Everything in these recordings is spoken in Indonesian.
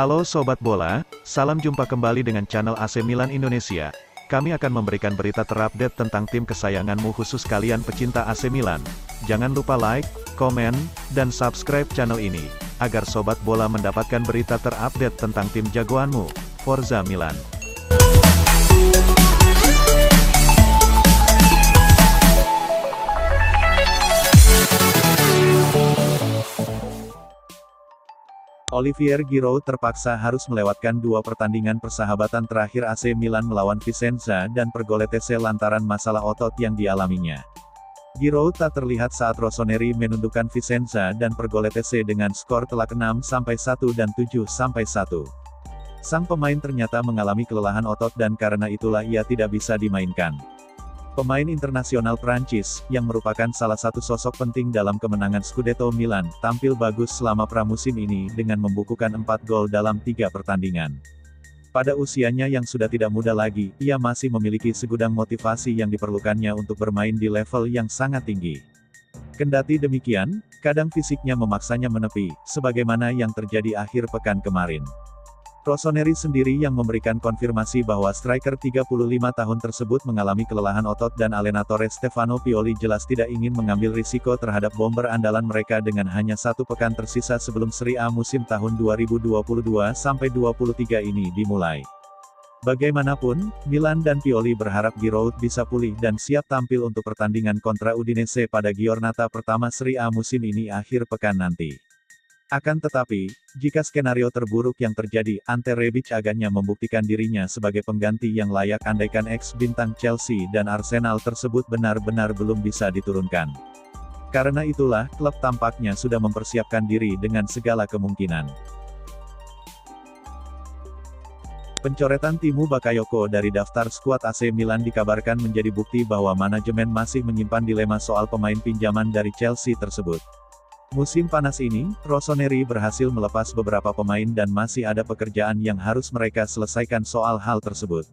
Halo Sobat Bola, salam jumpa kembali dengan channel AC Milan Indonesia. Kami akan memberikan berita terupdate tentang tim kesayanganmu khusus kalian pecinta AC Milan. Jangan lupa like, komen, dan subscribe channel ini, agar Sobat Bola mendapatkan berita terupdate tentang tim jagoanmu, Forza Milan. Olivier Giroud terpaksa harus melewatkan dua pertandingan persahabatan terakhir AC Milan melawan Vicenza dan Pergolese lantaran masalah otot yang dialaminya. Giroud tak terlihat saat Rossoneri menundukkan Vicenza dan Pergolese dengan skor telak 6-1 dan 7-1. Sang pemain ternyata mengalami kelelahan otot dan karena itulah ia tidak bisa dimainkan. Pemain internasional Prancis, yang merupakan salah satu sosok penting dalam kemenangan Scudetto Milan, tampil bagus selama pramusim ini dengan membukukan 4 gol dalam 3 pertandingan. Pada usianya yang sudah tidak muda lagi, ia masih memiliki segudang motivasi yang diperlukannya untuk bermain di level yang sangat tinggi. Kendati demikian, kadang fisiknya memaksanya menepi, sebagaimana yang terjadi akhir pekan kemarin. Rossoneri sendiri yang memberikan konfirmasi bahwa striker 35 tahun tersebut mengalami kelelahan otot dan allenatore Stefano Pioli jelas tidak ingin mengambil risiko terhadap bomber andalan mereka dengan hanya 1 pekan tersisa sebelum Serie A musim tahun 2022-23 ini dimulai. Bagaimanapun, Milan dan Pioli berharap Giroud bisa pulih dan siap tampil untuk pertandingan kontra Udinese pada giornata pertama Serie A musim ini akhir pekan nanti. Akan tetapi, jika skenario terburuk yang terjadi, Ante Rebic agaknya membuktikan dirinya sebagai pengganti yang layak andaikan ex-bintang Chelsea dan Arsenal tersebut benar-benar belum bisa diturunkan. Karena itulah, klub tampaknya sudah mempersiapkan diri dengan segala kemungkinan. Pencoretan Timo Bakayoko dari daftar skuad AC Milan dikabarkan menjadi bukti bahwa manajemen masih menyimpan dilema soal pemain pinjaman dari Chelsea tersebut. Musim panas ini, Rossoneri berhasil melepas beberapa pemain dan masih ada pekerjaan yang harus mereka selesaikan soal hal tersebut.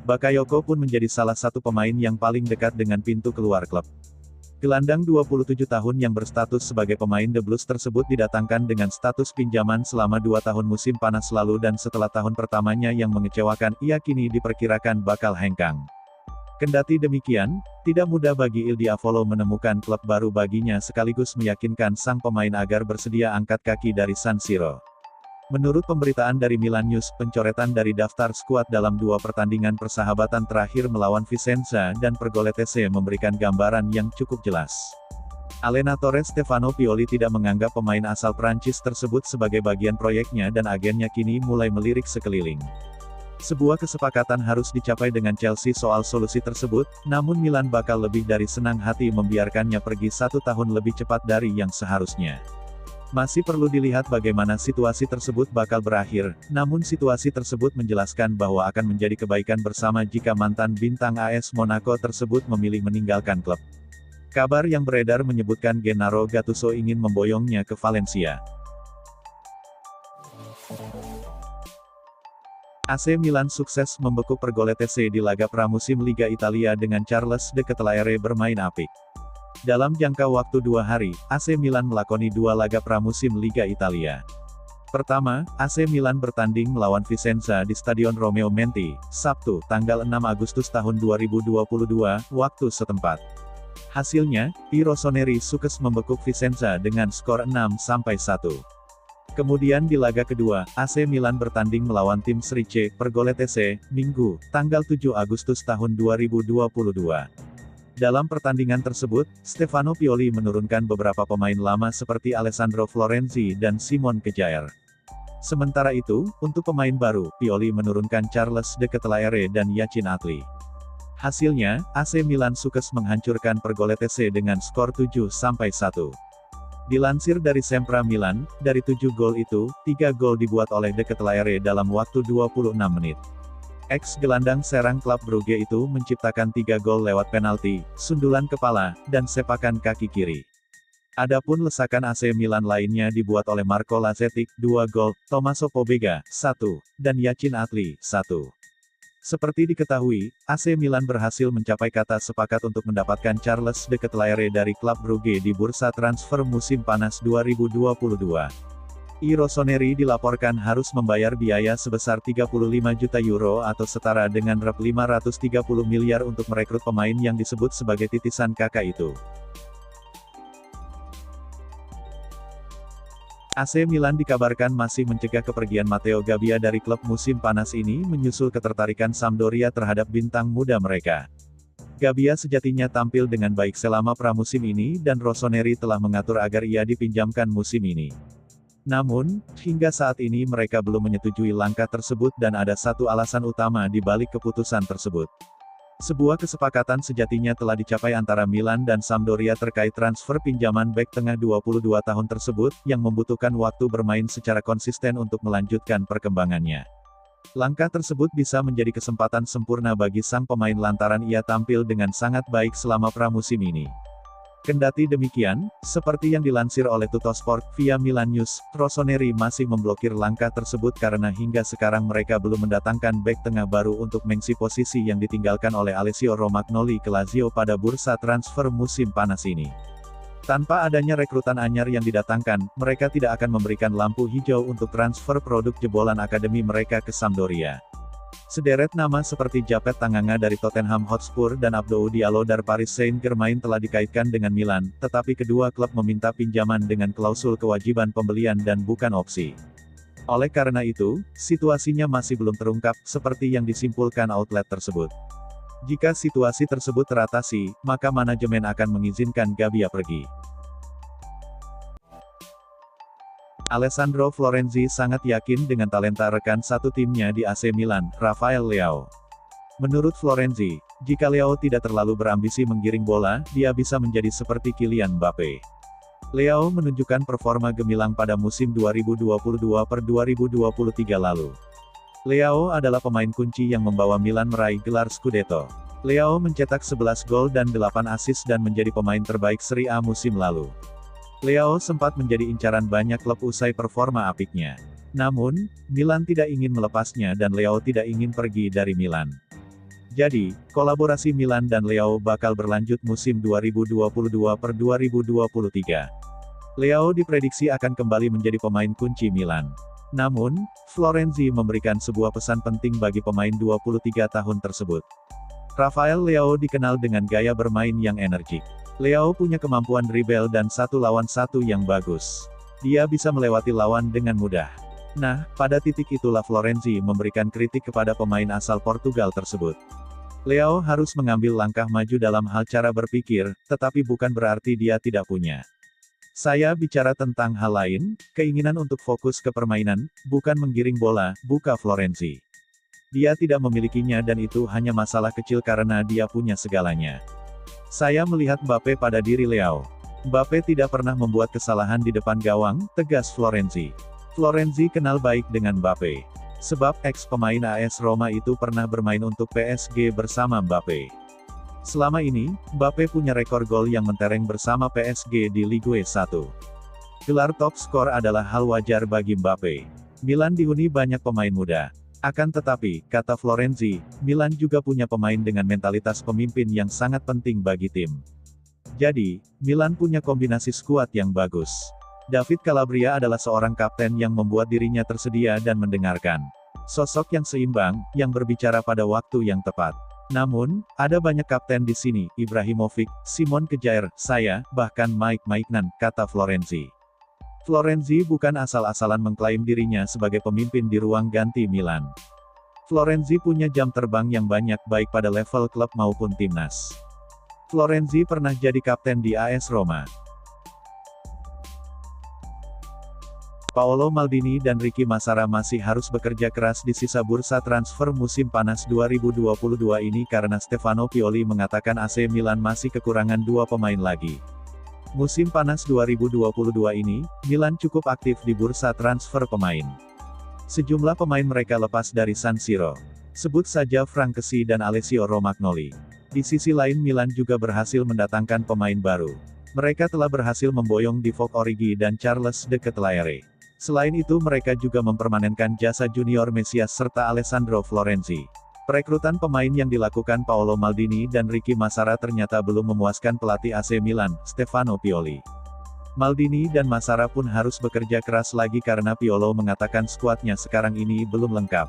Bakayoko pun menjadi salah satu pemain yang paling dekat dengan pintu keluar klub. Gelandang 27 tahun yang berstatus sebagai pemain The Blues tersebut didatangkan dengan status pinjaman selama 2 tahun musim panas lalu dan setelah tahun pertamanya yang mengecewakan, ia kini diperkirakan bakal hengkang. Kendati demikian, tidak mudah bagi Il Diavolo menemukan klub baru baginya sekaligus meyakinkan sang pemain agar bersedia angkat kaki dari San Siro. Menurut pemberitaan dari Milan News, pencoretan dari daftar skuad dalam 2 pertandingan persahabatan terakhir melawan Vicenza dan Pergolese memberikan gambaran yang cukup jelas. Allenatore Stefano Pioli tidak menganggap pemain asal Prancis tersebut sebagai bagian proyeknya dan agennya kini mulai melirik sekeliling. Sebuah kesepakatan harus dicapai dengan Chelsea soal solusi tersebut, namun Milan bakal lebih dari senang hati membiarkannya pergi 1 tahun lebih cepat dari yang seharusnya. Masih perlu dilihat bagaimana situasi tersebut bakal berakhir, namun situasi tersebut menjelaskan bahwa akan menjadi kebaikan bersama jika mantan bintang AS Monaco tersebut memilih meninggalkan klub. Kabar yang beredar menyebutkan Gennaro Gattuso ingin memboyongnya ke Valencia. AC Milan sukses membekuk Pergolese di laga pramusim Liga Italia dengan Charles De Ketelaere bermain apik. Dalam jangka waktu 2 hari, AC Milan melakoni 2 laga pramusim Liga Italia. Pertama, AC Milan bertanding melawan Vicenza di Stadion Romeo Menti, Sabtu, tanggal 6 Agustus tahun 2022, waktu setempat. Hasilnya, Rossoneri sukses membekuk Vicenza dengan skor 6-1. Kemudian di laga kedua, AC Milan bertanding melawan tim Serie C, Pergolese, Minggu, tanggal 7 Agustus tahun 2022. Dalam pertandingan tersebut, Stefano Pioli menurunkan beberapa pemain lama seperti Alessandro Florenzi dan Simon Kjaer. Sementara itu, untuk pemain baru, Pioli menurunkan Charles De Ketelaere dan Yacine Adli. Hasilnya, AC Milan sukses menghancurkan Pergolese dengan skor 7-1. Dilansir dari Sempra Milan, dari 7 gol itu, 3 gol dibuat oleh De Ketelaere dalam waktu 26 menit. Ex-gelandang serang klub Brugge itu menciptakan 3 gol lewat penalti, sundulan kepala, dan sepakan kaki kiri. Adapun lesakan AC Milan lainnya dibuat oleh Marco Lazetic, 2 gol, Tommaso Pobega, 1, dan Yacine Adli, 1. Seperti diketahui, AC Milan berhasil mencapai kata sepakat untuk mendapatkan Charles De Ketelaere dari klub Brugge di bursa transfer musim panas 2022. Rossoneri dilaporkan harus membayar biaya sebesar 35 juta euro atau setara dengan Rp 530 miliar untuk merekrut pemain yang disebut sebagai titisan kakak itu. AC Milan dikabarkan masih mencegah kepergian Matteo Gabbia dari klub musim panas ini menyusul ketertarikan Sampdoria terhadap bintang muda mereka. Gabbia sejatinya tampil dengan baik selama pramusim ini dan Rossoneri telah mengatur agar ia dipinjamkan musim ini. Namun, hingga saat ini mereka belum menyetujui langkah tersebut dan ada satu alasan utama di balik keputusan tersebut. Sebuah kesepakatan sejatinya telah dicapai antara Milan dan Sampdoria terkait transfer pinjaman bek tengah 22 tahun tersebut, yang membutuhkan waktu bermain secara konsisten untuk melanjutkan perkembangannya. Langkah tersebut bisa menjadi kesempatan sempurna bagi sang pemain lantaran ia tampil dengan sangat baik selama pramusim ini. Kendati demikian, seperti yang dilansir oleh Tuttosport via Milan News, Rossoneri masih memblokir langkah tersebut karena hingga sekarang mereka belum mendatangkan bek tengah baru untuk mengisi posisi yang ditinggalkan oleh Alessio Romagnoli ke Lazio pada bursa transfer musim panas ini. Tanpa adanya rekrutan anyar yang didatangkan, mereka tidak akan memberikan lampu hijau untuk transfer produk jebolan akademi mereka ke Sampdoria. Sederet nama seperti Japet Tanganga dari Tottenham Hotspur dan Abdou Diallo dari Paris Saint-Germain telah dikaitkan dengan Milan, tetapi kedua klub meminta pinjaman dengan klausul kewajiban pembelian dan bukan opsi. Oleh karena itu, situasinya masih belum terungkap, seperti yang disimpulkan outlet tersebut. Jika situasi tersebut teratasi, maka manajemen akan mengizinkan Gabbia pergi. Alessandro Florenzi sangat yakin dengan talenta rekan satu timnya di AC Milan, Rafael Leao. Menurut Florenzi, jika Leao tidak terlalu berambisi menggiring bola, dia bisa menjadi seperti Kylian Mbappe. Leao menunjukkan performa gemilang pada musim 2022-2023 lalu. Leao adalah pemain kunci yang membawa Milan meraih gelar Scudetto. Leao mencetak 11 gol dan 8 assist dan menjadi pemain terbaik Serie A musim lalu. Leao sempat menjadi incaran banyak klub usai performa apiknya. Namun, Milan tidak ingin melepasnya dan Leao tidak ingin pergi dari Milan. Jadi, kolaborasi Milan dan Leao bakal berlanjut musim 2022-2023. Leao diprediksi akan kembali menjadi pemain kunci Milan. Namun, Florenzi memberikan sebuah pesan penting bagi pemain 23 tahun tersebut. Rafael Leao dikenal dengan gaya bermain yang energik. Leao punya kemampuan dribble dan 1 lawan 1 yang bagus. Dia bisa melewati lawan dengan mudah. Nah, pada titik itulah Florenzi memberikan kritik kepada pemain asal Portugal tersebut. Leao harus mengambil langkah maju dalam hal cara berpikir, tetapi bukan berarti dia tidak punya. Saya bicara tentang hal lain, keinginan untuk fokus ke permainan, bukan menggiring bola, buka Florenzi. Dia tidak memilikinya dan itu hanya masalah kecil karena dia punya segalanya. Saya melihat Mbappe pada diri Leao. Mbappe tidak pernah membuat kesalahan di depan gawang, tegas Florenzi. Florenzi kenal baik dengan Mbappe. Sebab ex-pemain AS Roma itu pernah bermain untuk PSG bersama Mbappe. Selama ini, Mbappe punya rekor gol yang mentereng bersama PSG di Ligue 1. Gelar top skor adalah hal wajar bagi Mbappe. Milan dihuni banyak pemain muda. Akan tetapi, kata Florenzi, Milan juga punya pemain dengan mentalitas pemimpin yang sangat penting bagi tim. Jadi, Milan punya kombinasi skuad yang bagus. David Calabria adalah seorang kapten yang membuat dirinya tersedia dan mendengarkan. Sosok yang seimbang, yang berbicara pada waktu yang tepat. Namun, ada banyak kapten di sini, Ibrahimovic, Simon Kjaer, saya, bahkan Mike Maignan, kata Florenzi. Florenzi bukan asal-asalan mengklaim dirinya sebagai pemimpin di ruang ganti Milan. Florenzi punya jam terbang yang banyak baik pada level klub maupun timnas. Florenzi pernah jadi kapten di AS Roma. Paolo Maldini dan Ricky Massara masih harus bekerja keras di sisa bursa transfer musim panas 2022 ini karena Stefano Pioli mengatakan AC Milan masih kekurangan 2 pemain lagi. Musim panas 2022 ini, Milan cukup aktif di bursa transfer pemain. Sejumlah pemain mereka lepas dari San Siro. Sebut saja Frankesi dan Alessio Romagnoli. Di sisi lain Milan juga berhasil mendatangkan pemain baru. Mereka telah berhasil memboyong Divock Origi dan Charles De Ketelaere. Selain itu mereka juga mempermanenkan jasa Junior Mesias serta Alessandro Florenzi. Perekrutan pemain yang dilakukan Paolo Maldini dan Ricky Massara ternyata belum memuaskan pelatih AC Milan, Stefano Pioli. Maldini dan Massara pun harus bekerja keras lagi karena Piolo mengatakan skuadnya sekarang ini belum lengkap.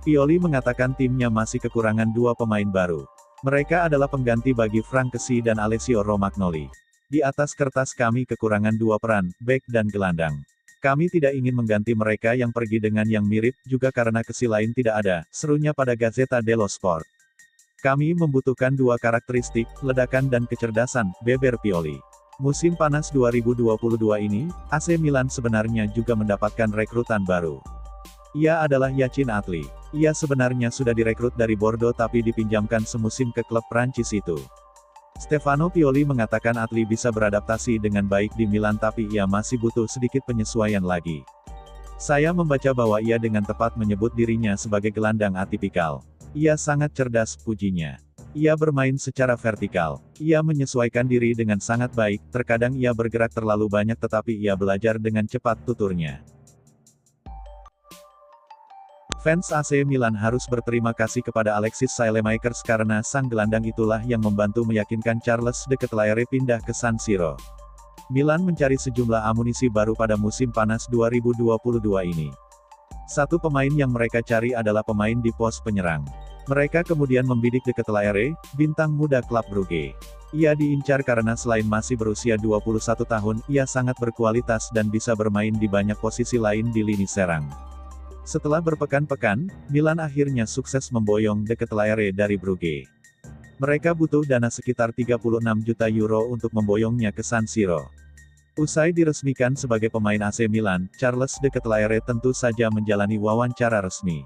Pioli mengatakan timnya masih kekurangan dua pemain baru. Mereka adalah pengganti bagi Frank Kessie dan Alessio Romagnoli. Di atas kertas kami kekurangan dua peran, bek dan gelandang. Kami tidak ingin mengganti mereka yang pergi dengan yang mirip, juga karena Kessie lain tidak ada, serunya pada Gazzetta dello Sport. Kami membutuhkan dua karakteristik, ledakan dan kecerdasan, beber Pioli. Musim panas 2022 ini, AC Milan sebenarnya juga mendapatkan rekrutan baru. Ia adalah Yacine Adli. Ia sebenarnya sudah direkrut dari Bordeaux tapi dipinjamkan semusim ke klub Prancis itu. Stefano Pioli mengatakan Adli bisa beradaptasi dengan baik di Milan tapi ia masih butuh sedikit penyesuaian lagi. Saya membaca bahwa ia dengan tepat menyebut dirinya sebagai gelandang atipikal. Ia sangat cerdas, pujinya. Ia bermain secara vertikal. Ia menyesuaikan diri dengan sangat baik, terkadang ia bergerak terlalu banyak tetapi ia belajar dengan cepat, tuturnya. Fans AC Milan harus berterima kasih kepada Alexis Saelemaekers karena sang gelandang itulah yang membantu meyakinkan Charles de Ketelaere pindah ke San Siro. Milan mencari sejumlah amunisi baru pada musim panas 2022 ini. Satu pemain yang mereka cari adalah pemain di pos penyerang. Mereka kemudian membidik de Ketelaere, bintang muda klub Brugge. Ia diincar karena selain masih berusia 21 tahun, ia sangat berkualitas dan bisa bermain di banyak posisi lain di lini serang. Setelah berpekan-pekan, Milan akhirnya sukses memboyong de Ketelaere dari Brugge. Mereka butuh dana sekitar 36 juta euro untuk memboyongnya ke San Siro. Usai diresmikan sebagai pemain AC Milan, Charles de Ketelaere tentu saja menjalani wawancara resmi.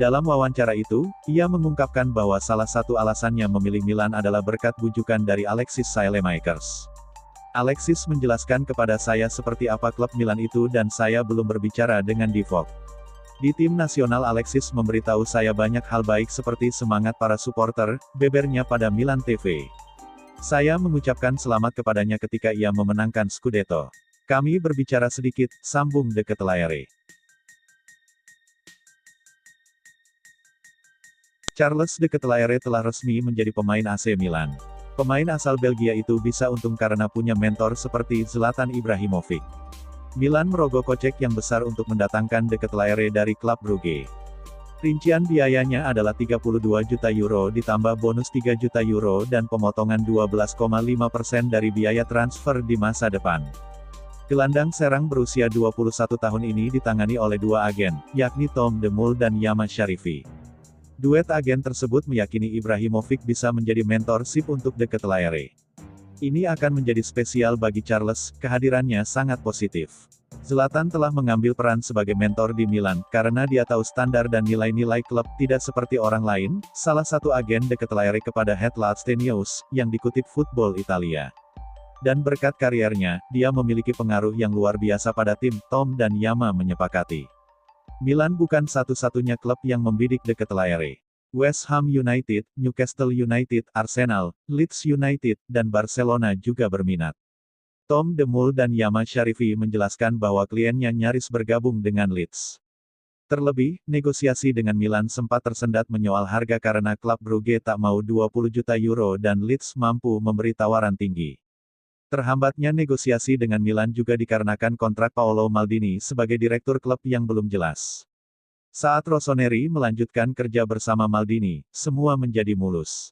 Dalam wawancara itu, ia mengungkapkan bahwa salah satu alasannya memilih Milan adalah berkat bujukan dari Alexis Saelemaekers. Alexis menjelaskan kepada saya seperti apa klub Milan itu dan saya belum berbicara dengan Divock. Di tim nasional Alexis memberitahu saya banyak hal baik seperti semangat para supporter, bebernya pada Milan TV. Saya mengucapkan selamat kepadanya ketika ia memenangkan Scudetto. Kami berbicara sedikit, sambung de Ketelaere. Charles de Ketelaere telah resmi menjadi pemain AC Milan. Pemain asal Belgia itu bisa untung karena punya mentor seperti Zlatan Ibrahimovic. Milan merogoh kocek yang besar untuk mendatangkan de Ketelaere dari klub Brugge. Rincian biayanya adalah 32 juta euro ditambah bonus 3 juta euro dan pemotongan 12,5% dari biaya transfer di masa depan. Gelandang serang berusia 21 tahun ini ditangani oleh dua agen, yakni Tom de Mul dan Yama Sharifi. Duet agen tersebut meyakini Ibrahimovic bisa menjadi mentorship untuk de Ketelaere. Ini akan menjadi spesial bagi Charles, kehadirannya sangat positif. Zlatan telah mengambil peran sebagai mentor di Milan, karena dia tahu standar dan nilai-nilai klub, tidak seperti orang lain, salah satu agen de Ketelaere kepada Headlats News, yang dikutip Football Italia. Dan berkat kariernya, dia memiliki pengaruh yang luar biasa pada tim, Tom dan Yama menyepakati. Milan bukan satu-satunya klub yang membidik de Ketelaere. West Ham United, Newcastle United, Arsenal, Leeds United, dan Barcelona juga berminat. Tom de Mul dan Yama Sharifi menjelaskan bahwa kliennya nyaris bergabung dengan Leeds. Terlebih, negosiasi dengan Milan sempat tersendat menyoal harga karena klub Brugge tak mau 20 juta euro dan Leeds mampu memberi tawaran tinggi. Terhambatnya negosiasi dengan Milan juga dikarenakan kontrak Paolo Maldini sebagai direktur klub yang belum jelas. Saat Rossoneri melanjutkan kerja bersama Maldini, semua menjadi mulus.